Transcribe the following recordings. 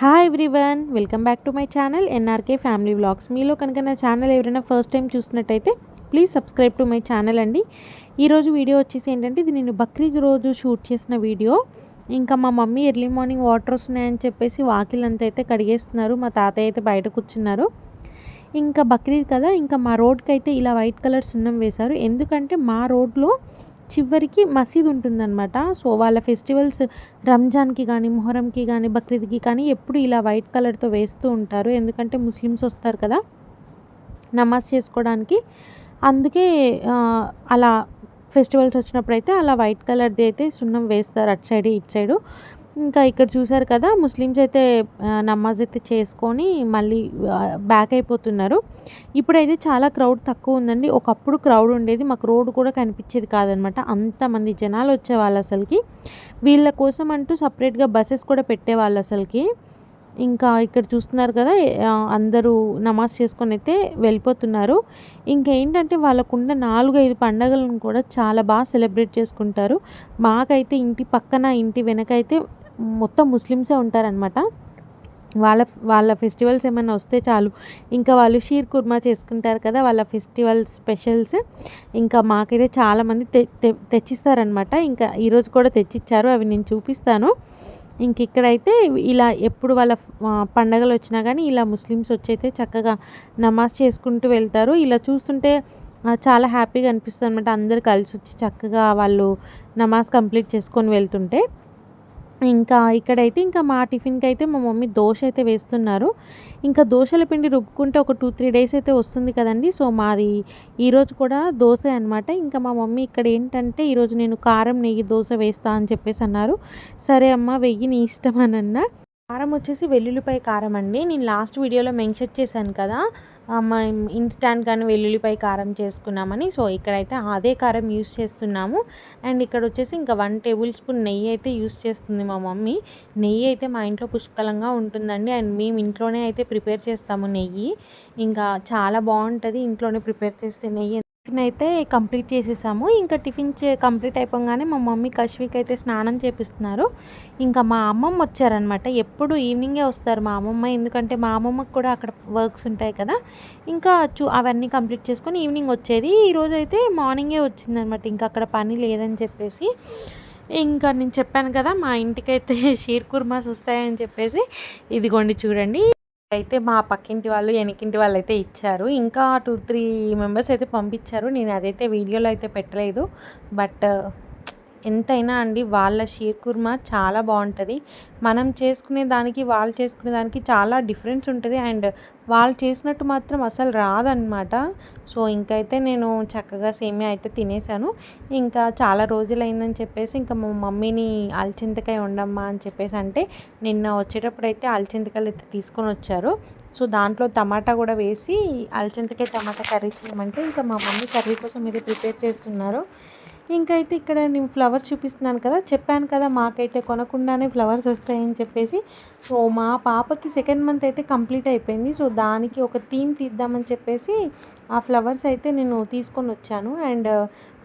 Hi everyone, welcome back to my channel NRK family vlogs. మీలో కనుక నా channel ఎవరైనా ఫస్ట్ టైం చూసినట్టయితే please subscribe to my channel అండి. ఈరోజు వీడియో వచ్చేసి ఏంటంటే, ఇది నేను బక్రీద్ రోజు షూట్ చేసిన వీడియో. ఇంకా మా మమ్మీ ఎర్లీ మార్నింగ్ వాటర్ వస్తున్నాయని చెప్పేసి వాకిలంతా అయితే కడిగేస్తున్నారు. మా తాతయ్య అయితే బయట కూర్చున్నారు. ఇంకా బక్రీద్ కదా, ఇంకా మా రోడ్కి అయితే ఇలా వైట్ కలర్ సున్నం వేశారు. ఎందుకంటే మా రోడ్లో చివరికి మసీద్ ఉంటుందన్నమాట. సో వాళ్ళ ఫెస్టివల్స్ రంజాన్కి కానీ, మొహరంకి కానీ, బక్రీద్కి కానీ ఎప్పుడు ఇలా వైట్ కలర్తో వేస్తూ ఉంటారు. ఎందుకంటే ముస్లిమ్స్ వస్తారు కదా నమాజ్ చేసుకోవడానికి. అందుకే అలా ఫెస్టివల్స్ వచ్చినప్పుడైతే అలా వైట్ కలర్ది అయితే సున్నం వేస్తారు, అటు సైడ్ ఇటు సైడు. ఇంకా ఇక్కడ చూసారు కదా, ముస్లిమ్స్ అయితే నమాజ్ అయితే చేసుకొని మళ్ళీ బ్యాక్ అయిపోతున్నారు. ఇప్పుడైతే చాలా క్రౌడ్ తక్కువ ఉందండి. ఒకప్పుడు క్రౌడ్ ఉండేది, మాకు రోడ్డు కూడా కనిపించేది కాదనమాట. అంతమంది జనాలు వచ్చేవాళ్ళు అసలుకి. వీళ్ళ కోసం అంటూ సపరేట్గా బస్సెస్ కూడా పెట్టేవాళ్ళు అసలుకి. ఇంకా ఇక్కడ చూస్తున్నారు కదా, అందరూ నమాజ్ చేసుకొని అయితే వెళ్ళిపోతున్నారు. ఇంకేంటంటే వాళ్ళకున్న 4-5 పండగలను కూడా చాలా బాగా సెలబ్రేట్ చేసుకుంటారు. మాకైతే ఇంటి పక్కన ఇంటి వెనకైతే మొత్తం ముస్లిమ్సే ఉంటారనమాట. వాళ్ళ వాళ్ళ ఫెస్టివల్స్ ఏమైనా వస్తే చాలు, ఇంకా వాళ్ళు షీర్ కుర్మా చేసుకుంటారు కదా, వాళ్ళ ఫెస్టివల్ స్పెషల్స్. ఇంకా మాకైతే చాలామంది తెచ్చిస్తారనమాట. ఇంకా ఈరోజు కూడా తెచ్చిచ్చారు, అవి నేను చూపిస్తాను. ఇంక ఇక్కడైతే ఇలా ఎప్పుడు వాళ్ళ పండగలు వచ్చినా కానీ ఇలా ముస్లిమ్స్ వచ్చి అయితే చక్కగా నమాజ్ చేసుకుంటూ వెళ్తారు. ఇలా చూస్తుంటే చాలా హ్యాపీగా అనిపిస్తుంది అనమాట. అందరు కలిసి వచ్చి చక్కగా వాళ్ళు నమాజ్ కంప్లీట్ చేసుకొని వెళ్తుంటే. ఇంకా ఇక్కడైతే ఇంకా మా టిఫిన్కి అయితే మా మమ్మీ దోశ అయితే వేస్తున్నారు. ఇంకా దోశల పిండి రుబ్బుకుంటే ఒక 2-3 డేస్ అయితే వస్తుంది కదండి. సో మాది ఈరోజు కూడా దోశ అనమాట. ఇంకా మా మమ్మీ ఇక్కడ ఏంటంటే, ఈరోజు నేను కారం నెయ్యి దోశ వేస్తా అని చెప్పేసి అన్నారు. సరే అమ్మ వెయ్యి, నీ ఇష్టం అని అన్నా. కారం వచ్చేసి వెల్లుల్లిపాయ కారం అండి. నేను లాస్ట్ వీడియోలో మెన్షన్ చేశాను కదా, ఇన్స్టాంట్ కానీ వెల్లుల్లిపాయ కారం చేసుకున్నామని. సో ఇక్కడైతే అదే కారం యూస్ చేస్తున్నాము. అండ్ ఇక్కడ వచ్చేసి ఇంకా 1 టేబుల్ స్పూన్ నెయ్యి అయితే యూస్ చేస్తుంది మా మమ్మీ. నెయ్యి అయితే మా ఇంట్లో పుష్కలంగా ఉంటుందండి. అండ్ మేము ఇంట్లోనే అయితే ప్రిపేర్ చేస్తాము నెయ్యి. ఇంకా చాలా బాగుంటుంది ఇంట్లోనే ప్రిపేర్ చేస్తే నెయ్యి. టిఫిన్ అయితే కంప్లీట్ చేసేసాము. ఇంకా టిఫిన్ కంప్లీట్ అయిపోగానే మా మమ్మీ కశ్వికి అయితే స్నానం చేపిస్తున్నారు. ఇంకా మా అమ్మమ్మ వచ్చారనమాట. ఎప్పుడు ఈవినింగే వస్తారు మా అమ్మమ్మ, ఎందుకంటే మా అమ్మమ్మకి కూడా అక్కడ వర్క్స్ ఉంటాయి కదా. ఇంకా అవన్నీ కంప్లీట్ చేసుకొని ఈవినింగ్ వచ్చేది. ఈరోజు అయితే మార్నింగే వచ్చిందనమాట, ఇంకా అక్కడ పని లేదని చెప్పేసి. ఇంకా నేను చెప్పాను కదా, మా ఇంటికైతే షీర్ కుర్మాస్ వస్తాయని చెప్పేసి. ఇదిగోండి చూడండి, అయితే మా పక్కింటి వాళ్ళు, వెనకింటి వాళ్ళు అయితే ఇచ్చారు. ఇంకా 2-3 మెంబర్స్ అయితే పంపించారు. నేను అదైతే వీడియోలో అయితే పెట్టలేదు. బట్ ఎంతైనా అండి వాళ్ళ షీర్ కుర్మా చాలా బాగుంటుంది. మనం చేసుకునే దానికి వాళ్ళు చేసుకునే దానికి చాలా డిఫరెన్స్ ఉంటుంది. అండ్ వాళ్ళు చేసినట్టు మాత్రం అసలు రాదన్నమాట. సో ఇంకైతే నేను చక్కగా సేమియా అయితే తినేసాను. ఇంకా చాలా రోజులైందని చెప్పేసి ఇంకా మా మమ్మీని అలచింతకాయ వండమ్మా అని చెప్పేసి అంటే, నిన్న వచ్చేటప్పుడు అయితే అలచింతకాయలు అయితే తీసుకొని వచ్చారు. సో దాంట్లో టమాటా కూడా వేసి అలచింతకాయ టమాటా కర్రీ చేయమంటే ఇంకా మా మమ్మీ కర్రీ కోసం ఇది ప్రిపేర్ చేస్తున్నారు. ఇంకైతే ఇక్కడ నేను ఫ్లవర్స్ చూపిస్తున్నాను కదా, చెప్పాను కదా మాకైతే కొనకుండానే ఫ్లవర్స్ వస్తాయని చెప్పేసి. సో మా పాపకి 2nd మంత్ అయితే కంప్లీట్ అయిపోయింది. సో దానికి ఒక థీమ్ తీద్దామని చెప్పేసి ఆ ఫ్లవర్స్ అయితే నేను తీసుకొని వచ్చాను. అండ్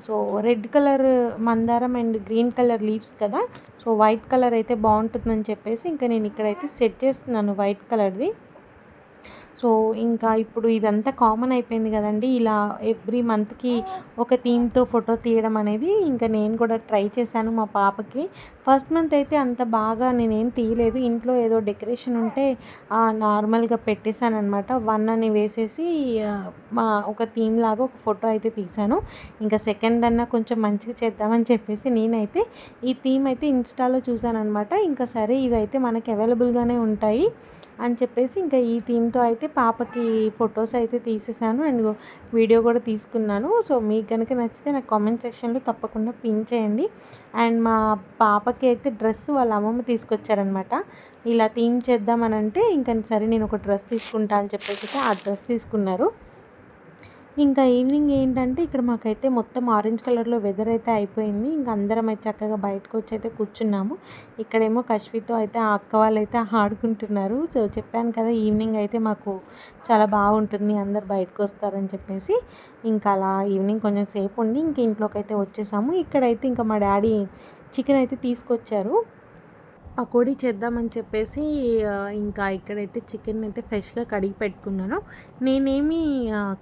సో రెడ్ కలర్ మందారం అండ్ గ్రీన్ కలర్ లీవ్స్ కదా, సో వైట్ కలర్ అయితే బాగుంటుందని చెప్పేసి ఇంకా నేను ఇక్కడైతే సెట్ చేస్తున్నాను వైట్ కలర్ది. సో ఇంకా ఇప్పుడు ఇదంతా కామన్ అయిపోయింది కదండి, ఇలా ఎవ్రీ మంత్కి ఒక థీమ్తో ఫోటో తీయడం అనేది. ఇంకా నేను కూడా ట్రై చేశాను మా పాపకి. ఫస్ట్ మంత్ అయితే అంత బాగా నేనేం తీయలేదు, ఇంట్లో ఏదో డెకరేషన్ ఉంటే నార్మల్గా పెట్టేశాను అనమాట. 1 అని వేసేసి మా ఒక థీమ్ లాగా ఒక ఫోటో అయితే తీశాను. ఇంకా సెకండ్ అన్నా కొంచెం మంచిగా చేద్దామని చెప్పేసి నేనైతే ఈ థీమ్ అయితే ఇన్స్టాలో చూశాను అనమాట. ఇంకా సరే ఇవైతే మనకి అవైలబుల్గానే ఉంటాయి అని చెప్పేసి ఇంకా ఈ థీమ్తో అయితే పాపకి ఫొటోస్ అయితే తీసేసాను అండ్ వీడియో కూడా తీసుకున్నాను. సో మీకు కనుక నచ్చితే నాకు కామెంట్ సెక్షన్లో తప్పకుండా పిన్ చేయండి. అండ్ మా పాపకి అయితే డ్రెస్ వాళ్ళ అమ్మమ్మ తీసుకొచ్చారనమాట. ఇలా థీమ్ చేద్దామని అంటే ఇంకా సరే నేను ఒక డ్రెస్ తీసుకుంటా అని చెప్పేసి ఆ డ్రెస్ తీసుకున్నారు. ఇంకా ఈవినింగ్ ఏంటంటే, ఇక్కడ మాకైతే మొత్తం ఆరెంజ్ కలర్లో వెదర్ అయితే అయిపోయింది. ఇంకా అందరం అయితే చక్కగా బయటకు వచ్చి అయితే కూర్చున్నాము. ఇక్కడేమో కశ్వితో అయితే ఆ అక్క వాళ్ళు అయితే ఆడుకుంటున్నారు. సో చెప్పాను కదా, ఈవినింగ్ అయితే మాకు చాలా బాగుంటుంది, అందరు బయటకు వస్తారని చెప్పేసి. ఇంకా అలా ఈవినింగ్ కొంచెం సేపు ఉండి ఇంక ఇంట్లోకి అయితే వచ్చేసాము. ఇక్కడైతే ఇంకా మా డాడీ చికెన్ అయితే తీసుకొచ్చారు. పకోడీ చేద్దామని చెప్పేసి ఇంకా ఇక్కడైతే చికెన్ అయితే ఫ్రెష్గా కడిగి పెట్టుకున్నాను. నేనేమి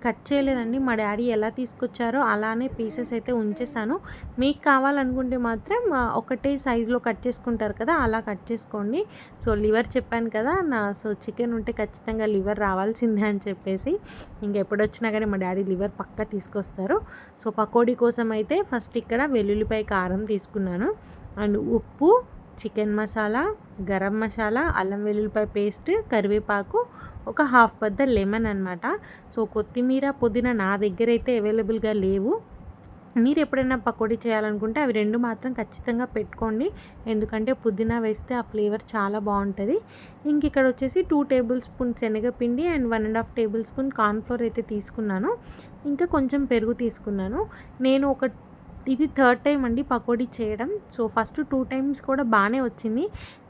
కట్ చేయలేదండి. మా డాడీ ఎలా తీసుకొచ్చారో అలానే పీసెస్ అయితే ఉంచేసాను. మీకు కావాలనుకుంటే మాత్రం ఒకటే సైజులో కట్ చేసుకుంటారు కదా, అలా కట్ చేసుకోండి. సో లివర్ చెప్పాను కదా, సో చికెన్ ఉంటే ఖచ్చితంగా లివర్ రావాల్సిందే అని చెప్పేసి ఇంకెప్పుడొచ్చినా కానీ మా డాడీ లివర్ పక్కా తీసుకొస్తారు. సో పకోడీ కోసం అయితే ఫస్ట్ ఇక్కడ వెల్లుల్లిపాయ కారం తీసుకున్నాను, అండ్ ఉప్పు, చికెన్ మసాలా, గరం మసాలా, అల్లం వెల్లుల్లిపాయ పేస్ట్, కరివేపాకు, ఒక హాఫ్ బద్ద లెమన్ అనమాట. సో కొత్తిమీర, పుదీనా నా దగ్గర అయితే అవైలబుల్గా లేవు. మీరు ఎప్పుడైనా పకోడీ చేయాలనుకుంటే అవి రెండు మాత్రం ఖచ్చితంగా పెట్టుకోండి, ఎందుకంటే పుదీనా వేస్తే ఆ ఫ్లేవర్ చాలా బాగుంటుంది. ఇంక ఇక్కడ వచ్చేసి 2 టేబుల్ స్పూన్ శనగపిండి అండ్ 1.5 టేబుల్ స్పూన్ కార్న్ఫ్లోర్ అయితే తీసుకున్నాను. ఇంకా కొంచెం పెరుగు తీసుకున్నాను. నేను ఇది థర్డ్ టైం అండి పకోడీ చేయడం. సో ఫస్ట్ 2 టైమ్స్ కూడా బాగానే వచ్చింది,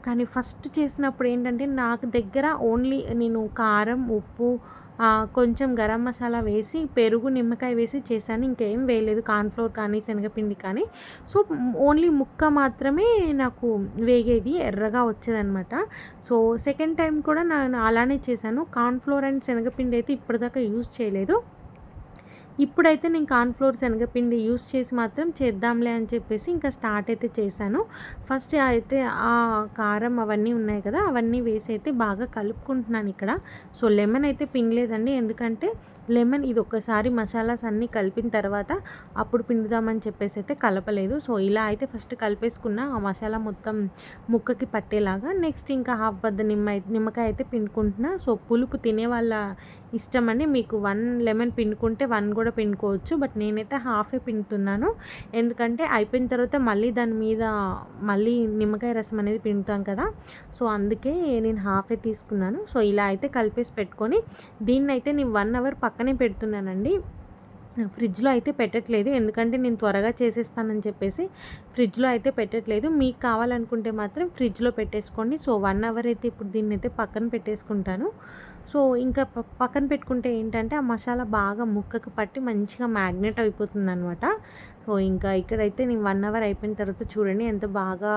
కానీ ఫస్ట్ చేసినప్పుడు ఏంటంటే నాకు దగ్గర ఓన్లీ నేను కారం, ఉప్పు, కొంచెం గరం మసాలా వేసి, పెరుగు, నిమ్మకాయ వేసి చేశాను. ఇంకేం వేయలేదు, కార్న్‌ఫ్లోర్ కానీ శనగపిండి కానీ. సో ఓన్లీ ముక్క మాత్రమే నాకు వేగేది, ఎర్రగా వచ్చేదనమాట. సో సెకండ్ టైం కూడా నేను అలానే చేశాను. కార్న్‌ఫ్లోర్ అండ్ శనగపిండి అయితే ఇప్పటిదాకా యూజ్ చేయలేదు. ఇప్పుడైతే నేను కార్న్‌ఫ్లోర్, శనగపిండి యూస్ చేసి మాత్రం చేద్దాంలే అని చెప్పేసి ఇంకా స్టార్ట్ అయితే చేశాను. ఫస్ట్ అయితే ఆ కారం అవన్నీ ఉన్నాయి కదా, అవన్నీ వేసి అయితే బాగా కలుపుకుంటున్నాను ఇక్కడ. సో లెమన్ అయితే పిండలేదండి, ఎందుకంటే లెమన్ ఇది ఒక్కసారి మసాలాస్ అన్నీ కలిపిన తర్వాత అప్పుడు పిండుదామని చెప్పేసి అయితే కలపలేదు. సో ఇలా అయితే ఫస్ట్ కలిపేసుకున్న ఆ మసాలా మొత్తం ముక్కకి పట్టేలాగా. నెక్స్ట్ ఇంకా హాఫ్ బద్ద నిమ్మకాయ అయితే పిండుకుంటున్నా. సో పులుపు తినే వాళ్ళ ఇష్టం అండి, మీకు 1 లెమన్ పిండుకుంటే 1 కూడా పిండుకోవచ్చు, బట్ నేనైతే హాఫే పిండుతున్నాను. ఎందుకంటే అయిపోయిన తర్వాత మళ్ళీ దాని మీద మళ్ళీ నిమ్మకాయ రసం అనేది పిండుతాం కదా, సో అందుకే నేను హాఫే తీసుకున్నాను. సో ఇలా అయితే కలిపేసి పెట్టుకొని దీన్నైతే నేను 1 అవర్ పక్కనే పెడుతున్నానండి. ఫ్రిడ్జ్లో అయితే పెట్టట్లేదు, ఎందుకంటే నేను త్వరగా చేసేస్తానని చెప్పేసి ఫ్రిడ్జ్లో అయితే పెట్టట్లేదు. మీకు కావాలనుకుంటే మాత్రం ఫ్రిడ్జ్లో పెట్టేసుకోండి. సో 1 అవర్ అయితే ఇప్పుడు దీన్ని అయితే పక్కన పెట్టేసుకుంటాను. సో ఇంకా పక్కన పెట్టుకుంటే ఏంటంటే ఆ మసాలా బాగా ముక్కకు పట్టి మంచిగా మ్యాగ్నెట్ అయిపోతుంది అనమాట. సో ఇంకా ఇక్కడైతే నేను 1 అవర్ అయిపోయిన తర్వాత చూడండి ఎంత బాగా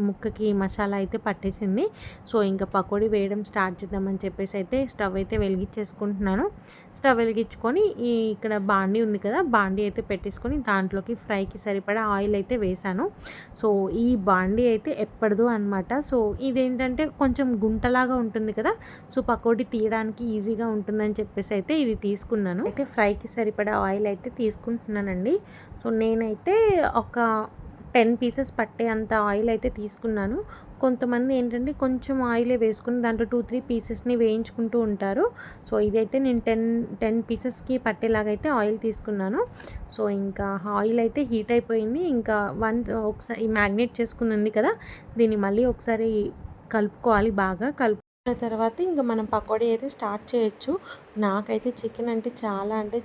ముక్కకి మసాలా అయితే పట్టేసింది. సో ఇంకా పకోడీ వేయడం స్టార్ట్ చేద్దామని చెప్పేసి అయితే స్టవ్ అయితే వెలిగించేసుకుంటున్నాను. స్టవ్ వెలిగించుకొని ఇక్కడ బాండీ ఉంది కదా, బాండీ అయితే పెట్టేసుకొని దాంట్లోకి ఫ్రైకి సరిపడా ఆయిల్ అయితే వేసాను. సో ఈ బాండీ అయితే ఎప్పటిదో అనమాట. సో ఇదేంటంటే కొంచెం గుంటలాగా ఉంటుంది కదా, సో పకోడీ తీయడానికి ఈజీగా ఉంటుందని చెప్పేసి అయితే ఇది తీసుకున్నాను. అయితే ఫ్రైకి సరిపడా ఆయిల్ అయితే తీసుకుంటున్నానండి. సో నేనైతే ఒక 10 పీసెస్ పట్టే అంత ఆయిల్ అయితే తీసుకున్నాను. కొంతమంది ఏంటంటే కొంచెం ఆయిలే వేసుకుని దాంట్లో 2-3 పీసెస్ని వేయించుకుంటూ ఉంటారు. సో ఇదైతే నేను 10 పీసెస్కి పట్టేలాగైతే ఆయిల్ తీసుకున్నాను. సో ఇంకా ఆయిల్ అయితే హీట్ అయిపోయింది. ఇంకా ఒకసారి మ్యాగ్నేట్ చేసుకుంది కదా, దీన్ని మళ్ళీ ఒకసారి కలుపుకోవాలి. బాగా కలుపుకున్న తర్వాత ఇంకా మనం పకోడీ అయితే స్టార్ట్ చేయొచ్చు. నాకైతే చికెన్ అంటే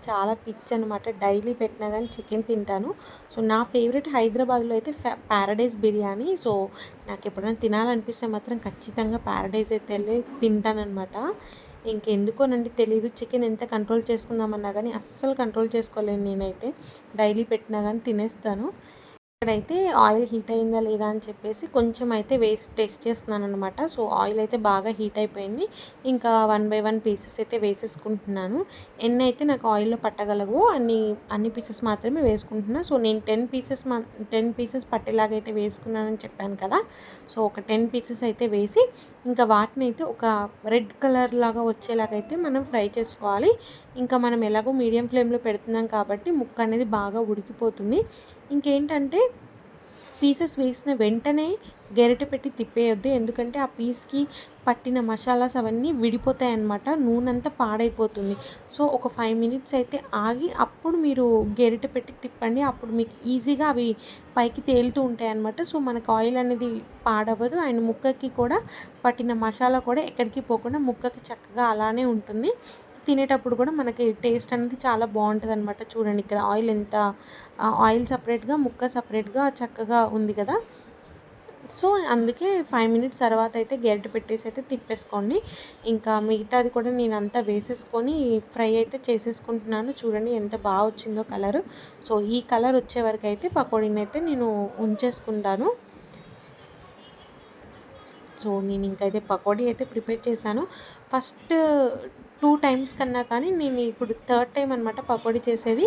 చాలా పిచ్చి అనమాట. డైలీ పెట్టినా కానీ చికెన్ తింటాను. సో నా ఫేవరెట్ హైదరాబాద్లో అయితే ప్యారడైజ్ బిర్యానీ. సో నాకు ఎప్పుడైనా తినాలనిపిస్తే మాత్రం ఖచ్చితంగా ప్యారడైజ్ అయితే వెళ్ళి తింటానమాట. ఇంకెందుకోనండి తెలియదు, చికెన్ ఎంత కంట్రోల్ చేసుకుందామన్నా కానీ అస్సలు కంట్రోల్ చేసుకోలేను నేనైతే. డైలీ పెట్టినా కానీ తినేస్తాను. ఇక్కడైతే ఆయిల్ హీట్ అయిందా లేదా అని చెప్పేసి కొంచెం అయితే వేసి టెస్ట్ చేస్తున్నాను అనమాట. సో ఆయిల్ అయితే బాగా హీట్ అయిపోయింది. ఇంకా 1 బై 1 పీసెస్ అయితే వేసేసుకుంటున్నాను. ఎన్ని అయితే నాకు ఆయిల్లో పట్టగలవు అన్ని పీసెస్ మాత్రమే వేసుకుంటున్నా. సో నేను 10 పీసెస్ పట్టేలాగైతే వేసుకున్నానని చెప్పాను కదా, సో ఒక 10 పీసెస్ అయితే వేసి ఇంకా వాటిని అయితే ఒక రెడ్ కలర్ లాగా వచ్చేలాగైతే మనం ఫ్రై చేసుకోవాలి. ఇంకా మనం ఎలాగో మీడియం ఫ్లేమ్లో పెడుతున్నాం కాబట్టి ముక్క అనేది బాగా ఉడికిపోతుంది. ఇంకేంటంటే పీసెస్ వేసిన వెంటనే గరిటె పెట్టి తిప్పేయొద్దు, ఎందుకంటే ఆ పీస్కి పట్టిన మసాలాస్ అవన్నీ విడిపోతాయి అన్నమాట, నూనె అంతా పాడైపోతుంది. సో ఒక 5 మినిట్స్ అయితే ఆగి అప్పుడు మీరు గరిటె పెట్టి తిప్పండి, అప్పుడు మీకు ఈజీగా అవి పైకి తేలుతూ ఉంటాయి అన్నమాట. సో మనకు ఆయిల్ అనేది పాడవదు, అండ్ ముక్కకి కూడా పట్టిన మసాలా కూడా ఎక్కడికి పోకుండా ముక్కకి చక్కగా అలానే ఉంటుంది. తినేటప్పుడు కూడా మనకి టేస్ట్ అనేది చాలా బాగుంటుంది అనమాట. చూడండి ఇక్కడ ఆయిల్ సపరేట్గా, ముక్క సపరేట్గా చక్కగా ఉంది కదా. సో అందుకే 5 మినిట్స్ తర్వాత అయితే గరిటె పెట్టేసి అయితే తిప్పేసుకోండి. ఇంకా మిగతాది కూడా నేను అంతా వేసేసుకొని ఫ్రై అయితే చేసేసుకుంటున్నాను. చూడండి ఎంత బాగా వచ్చిందో కలరు. సో ఈ కలర్ వచ్చే వరకు అయితే పకోడీని అయితే నేను ఉంచేసుకుంటాను. సో నేను ఇంకైతే పకోడీ అయితే ప్రిపేర్ చేశాను. ఫస్ట్ 2 టైమ్స్ కన్నా కానీ నేను ఇప్పుడు థర్డ్ టైమ్ అనమాట పకోడీ చేసేది.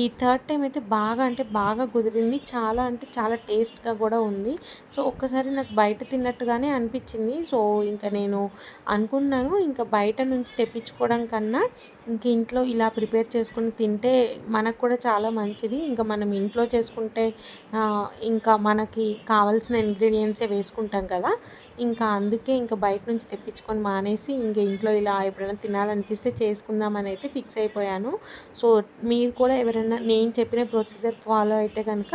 ఈ థర్డ్ టైమ్ అయితే బాగా అంటే బాగా కుదిరింది. చాలా అంటే చాలా టేస్ట్‌గా కూడా ఉంది. సో ఒక్కసారి నాకు బయట తిన్నట్టుగానే అనిపించింది. సో ఇంకా నేను అనుకున్నాను, ఇంకా బయట నుంచి తెప్పించుకోవడం కన్నా ఇంక ఇంట్లో ఇలా ప్రిపేర్ చేసుకొని తింటే మనకు కూడా చాలా మంచిది. ఇంకా మనం ఇంట్లో చేసుకుంటే ఇంకా మనకి కావాల్సిన ఇంగ్రీడియంట్సే వేసుకుంటాం కదా! ఇంకా అందుకే ఇంకా బయట నుంచి తెప్పించుకొని మానేసి ఇంక ఇంట్లో ఇలా ఎప్పుడైనా తినాలనిపిస్తే చేసుకుందామని అయితే ఫిక్స్ అయిపోయాను. సో మీరు కూడా ఎవరైనా నేను చెప్పిన ప్రొసీజర్ ఫాలో అయితే కనుక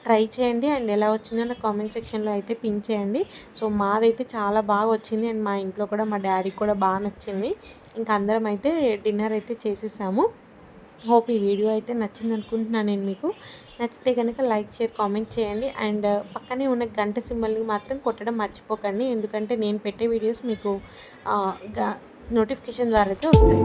ట్రై చేయండి. అండ్ ఎలా వచ్చిందో నాకు కామెంట్ సెక్షన్లో అయితే పిన్ చేయండి. సో మాదైతే చాలా బాగా వచ్చింది. అండ్ మా ఇంట్లో కూడా మా డాడీకి కూడా బాగా నచ్చింది. ఇంకా అందరం అయితే డిన్నర్ అయితే చేసేసాము. హోప్ ఈ వీడియో అయితే నచ్చింది అనుకుంటున్నాను నేను మీకు. నచ్చితే కనుక లైక్, షేర్, కామెంట్ చేయండి. అండ్ పక్కనే ఉన్న గంట సింబల్ని మాత్రం కొట్టడం మర్చిపోకండి. ఎందుకంటే నేను పెట్టే వీడియోస్ మీకు నోటిఫికేషన్ ద్వారా అయితే వస్తాయి.